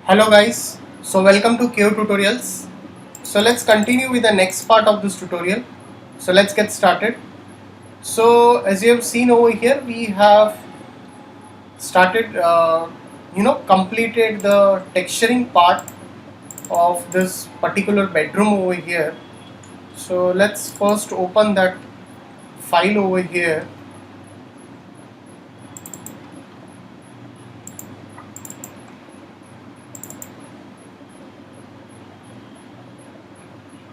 Hello guys, so welcome to KO Tutorials. So let's continue with the next part of this tutorial. So let's get started. So as you have seen over here, we have started, completed the texturing part of this particular bedroom over here. So let's first open that file over here.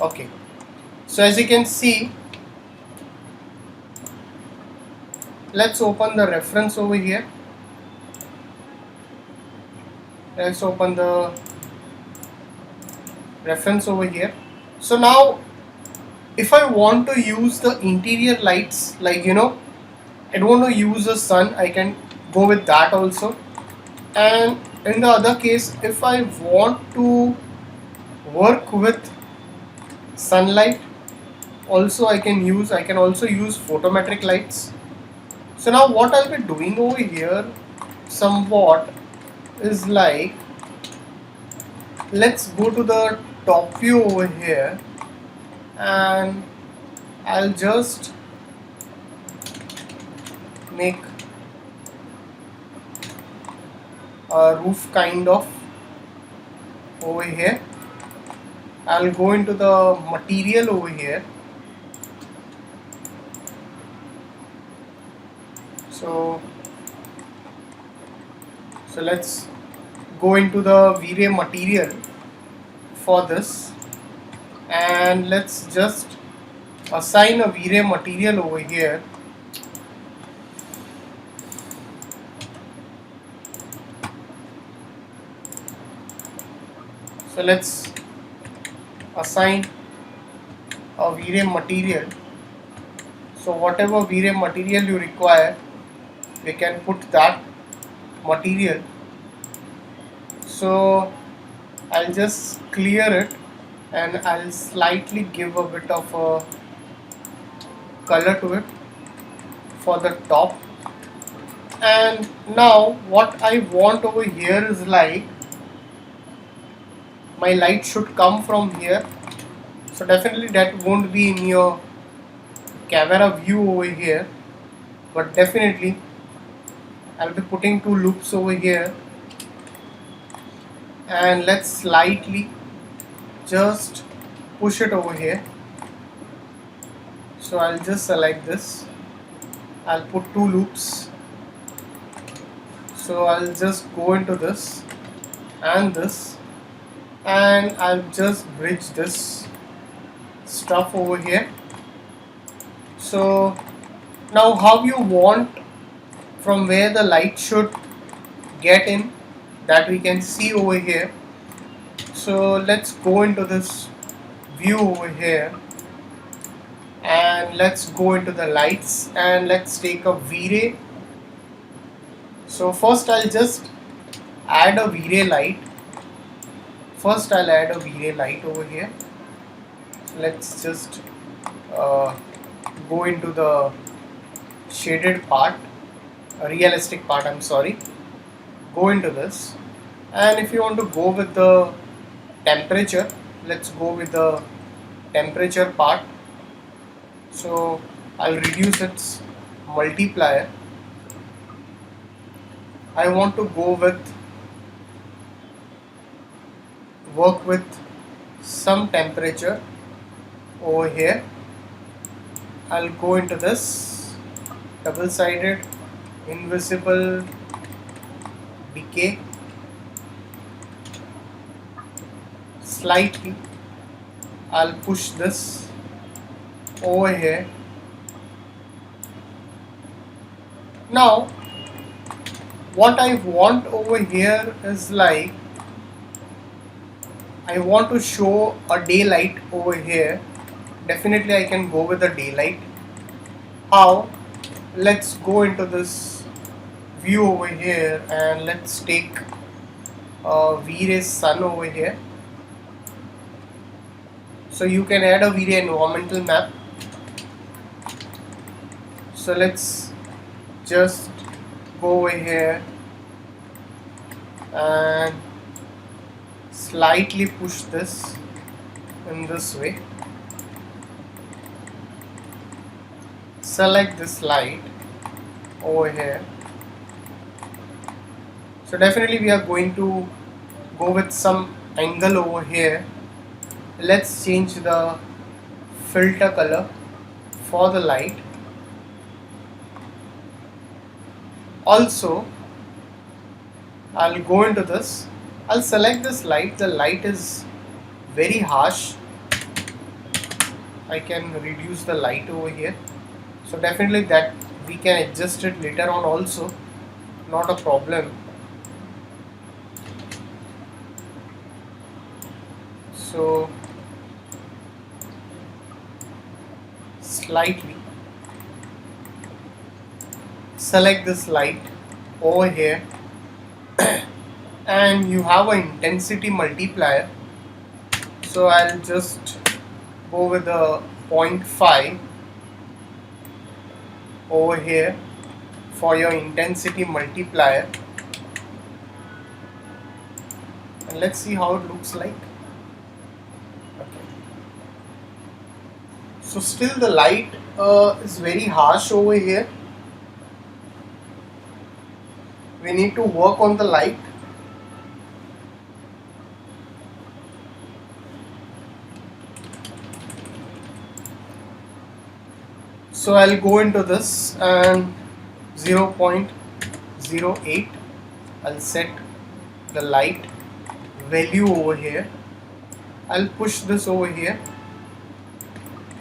Okay, so as you can see, let's open the reference over here. Let's open the reference over here. So now if I want to use the interior lights, I don't want to use the sun, I can go with that also. And in the other case, if I want to work with sunlight, I can also use photometric lights. So now what I'll be doing over here somewhat is like, let's go to the top view over here, and I'll just make a roof kind of over here. I'll go into the material over here. So let's go into the V-Ray material for this, and let's just assign a V-Ray material over here. So let's assign a V-Ray material. So whatever V-Ray material you require, we can put that material. So I'll just clear it and I'll slightly give a bit of a color to it for the top. And now what I want over here is like, my light should come from here. So definitely that won't be in your camera view over here, but definitely I'll be putting two loops over here, and let's slightly just push it over here. So I'll just select this, I'll put two loops. So I'll just go into this and this, and I'll just bridge this stuff over here. So now how you want from where the light should get in, that we can see over here. So let's go into this view over here, and let's go into the lights, and let's take a V-Ray. So first I'll just add a V-Ray light. First I'll add a V-Ray light over here. So let's just go into the shaded part, realistic part, I'm sorry. Go into this, and if you want to go with the temperature, let's go with the temperature part. So I'll reduce its multiplier. I want to go with work with some temperature over here. I'll go into this double-sided invisible decay. Slightly I'll push this over here. Now what I want over here is like, I want to show a daylight over here. Definitely I can go with the daylight. How? Let's go into this view over here, and let's take V-Ray sun over here. So you can add a V-Ray environmental map. So let's just go over here and slightly push this in this way, select this light over here. So definitely we are going to go with some angle over here. Let's change the filter color for the light. Also, I'll go into this. I'll select this light. The light is very harsh. I can reduce the light over here. So definitely that we can adjust it later on also. Not a problem. So slightly select this light over here and you have an intensity multiplier. So I'll just go with the 0.5 over here for your intensity multiplier, and let's see how it looks like. Okay. So still the light is very harsh over here. We need to work on the light. So I'll go into this and 0.08. I'll set the light value over here. I'll push this over here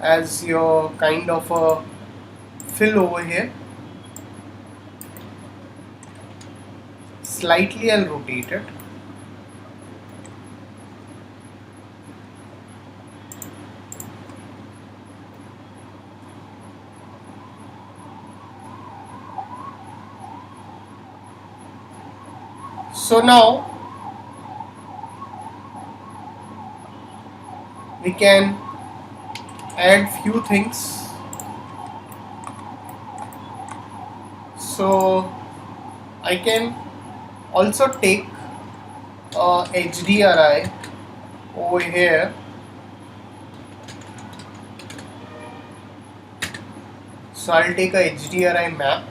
as your kind of a fill over here. Slightly I'll rotate it. So now we can add few things. So I can also take HDRI over here. So I'll take a HDRI map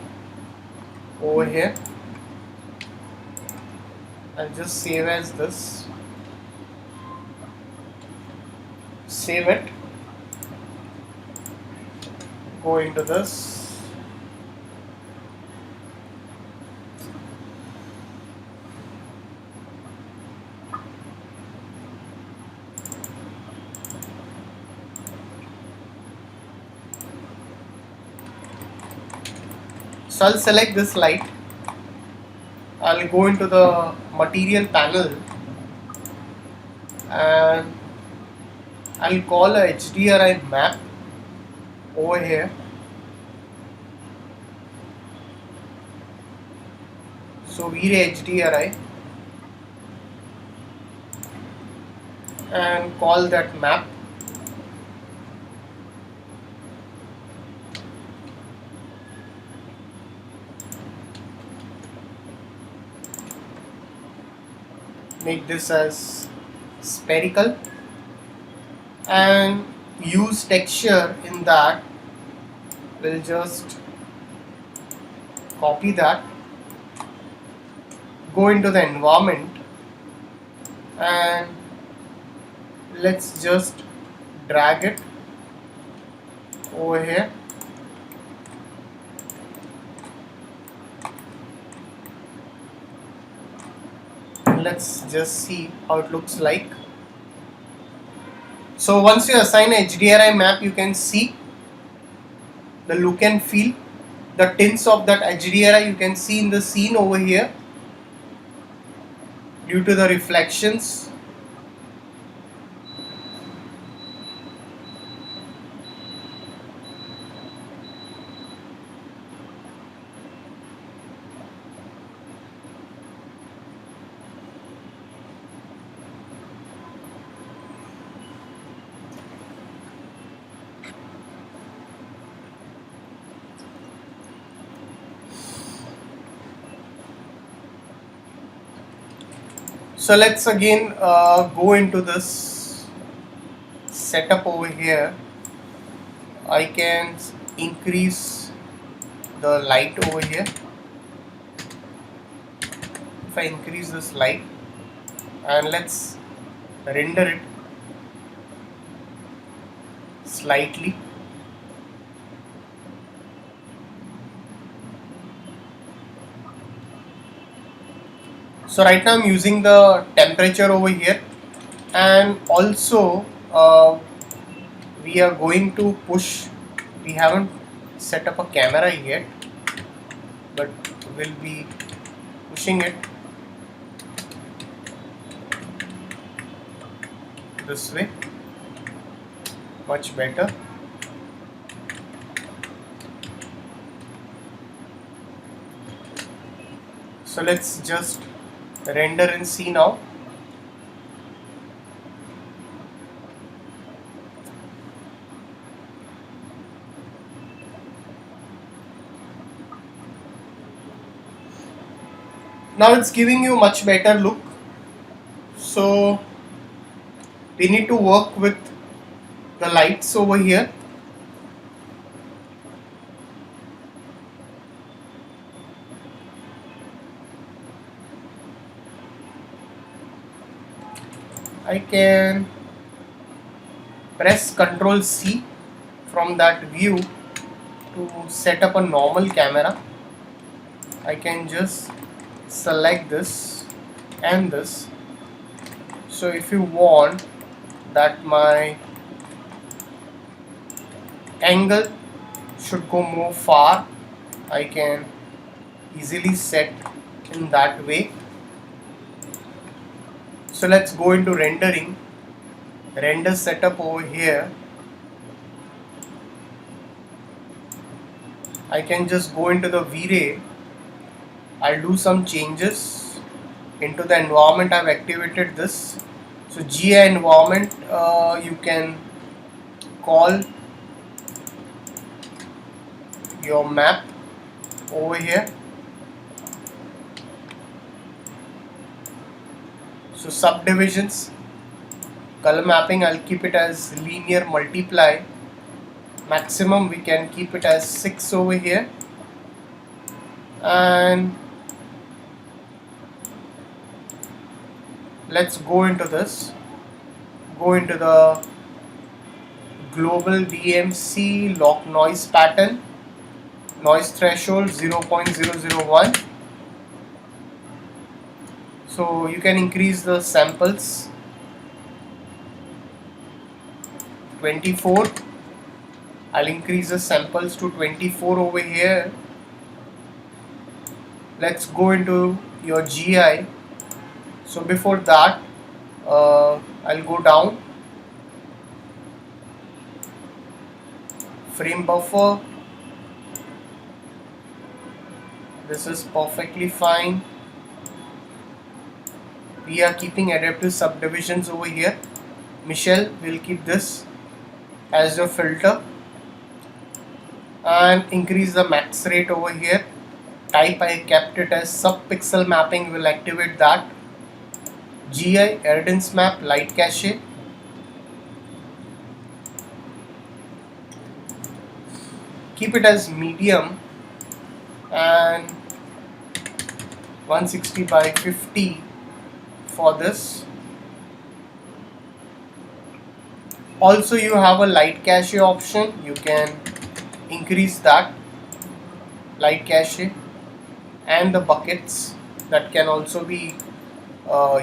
over here. I'll just save as this. Save it. Go into this. So I'll select this light. I'll go into the material panel and I'll call a HDRI map over here. So VRay HDRI and call that map. Make this as spherical and use texture in that. We'll just copy that, go into the environment and let's just drag it over here. Let's just see how it looks like. So once you assign a HDRI map, you can see the look and feel, the tints of that HDRI you can see in the scene over here due to the reflections. So let's again go into this setup over here. I can increase the light over here. If I increase this light and let's render it slightly. So right now I'm using the temperature over here, and also we are going to push. We haven't set up a camera yet, but we'll be pushing it this way, much better. So let's just render and see now. Now it's giving you much better look. So we need to work with the lights over here. I can press Ctrl C from that view to set up a normal camera. I can just select this and this. So if you want that my angle should go more far, I can easily set in that way. So let's go into rendering, render setup over here. I can just go into the V-Ray. I'll do some changes into the environment. I've activated this. So GI environment, you can call your map over here. So subdivisions, color mapping, I'll keep it as linear multiply. Maximum we can keep it as 6 over here, and let's go into this, go into the global DMC lock noise pattern, noise threshold 0.001. So you can increase the samples 24. I'll increase the samples to 24 over here. Let's go into your GI. So before that, I'll go down, frame buffer. This is perfectly fine. We are keeping adaptive subdivisions over here. Michelle will keep this as your filter, and increase the max rate over here. Type I kept it as sub-pixel mapping, will activate that. GI Erdens map light cache. Keep it as medium and 160 by 50 for this. Also you have a light cache option. You can increase that light cache, and the buckets that can also be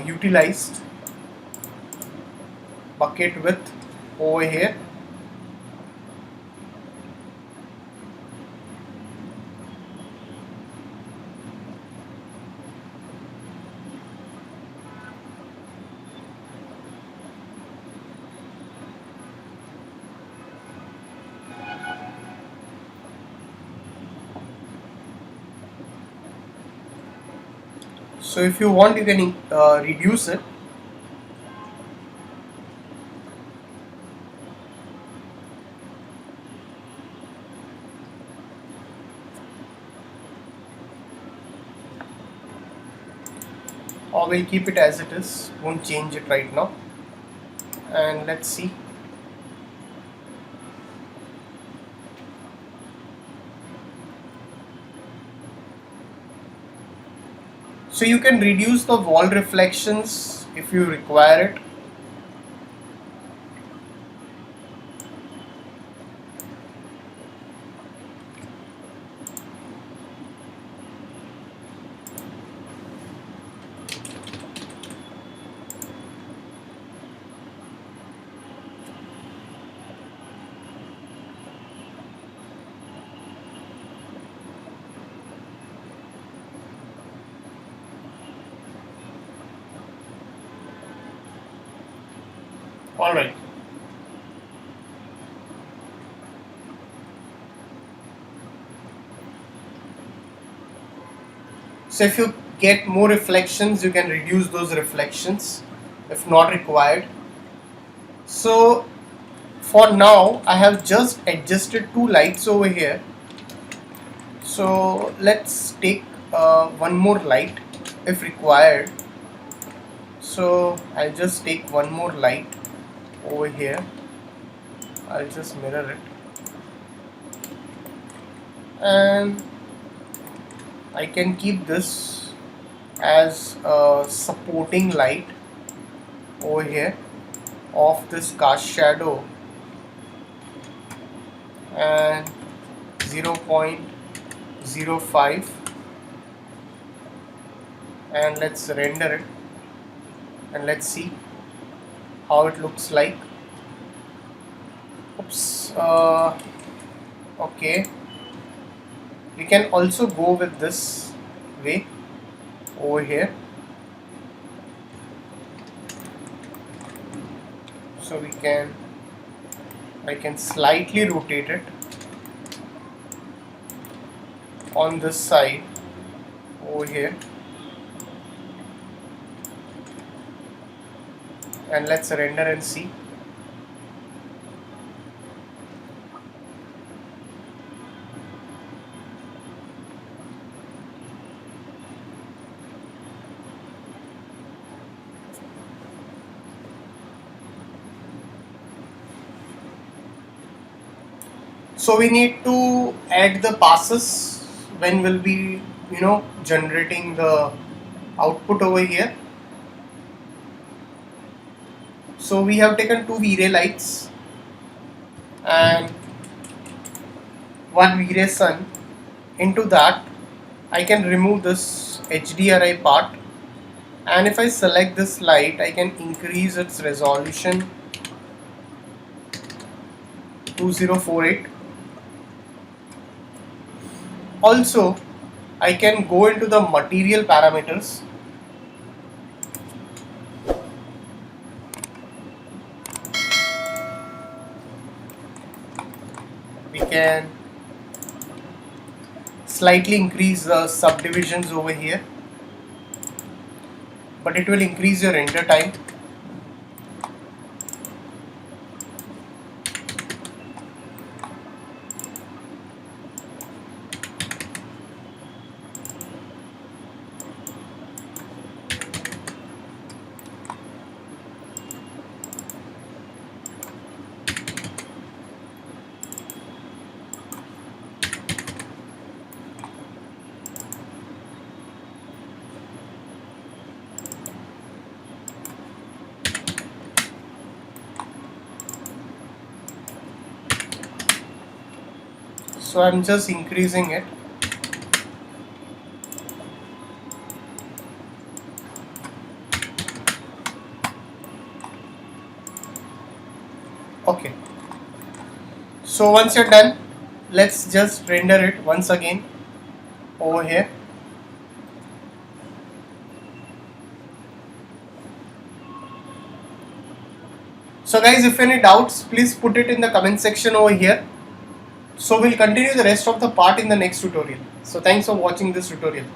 utilized. Bucket width over here. So if you want, you can reduce it. or we'll keep it as it is, won't change it right now. And let's see. So you can reduce the wall reflections if you require it. Alright. So if you get more reflections, you can reduce those reflections if not required. So for now, I have just adjusted two lights over here. So let's take one more light if required. So I'll just take one more light over here. I'll just mirror it, and I can keep this as a supporting light over here of this cast shadow, and 0.05, and let's render it and let's see how it looks like. Oops. Okay, we can also go with this way over here. So I can slightly rotate it on this side over here, and let's render and see. So we need to add the passes when we'll be generating the output over here. So we have taken two V-Ray lights and one V-Ray sun. Into that I can remove this HDRI part, and if I select this light, I can increase its resolution 2048. Also, I can go into the material parameters. We can slightly increase the subdivisions over here, but it will increase your render time. So I'm just increasing it. Okay. So once you're done, let's just render it once again over here. So guys, if any doubts, please put it in the comment section over here. So we'll continue the rest of the part in the next tutorial. So thanks for watching this tutorial.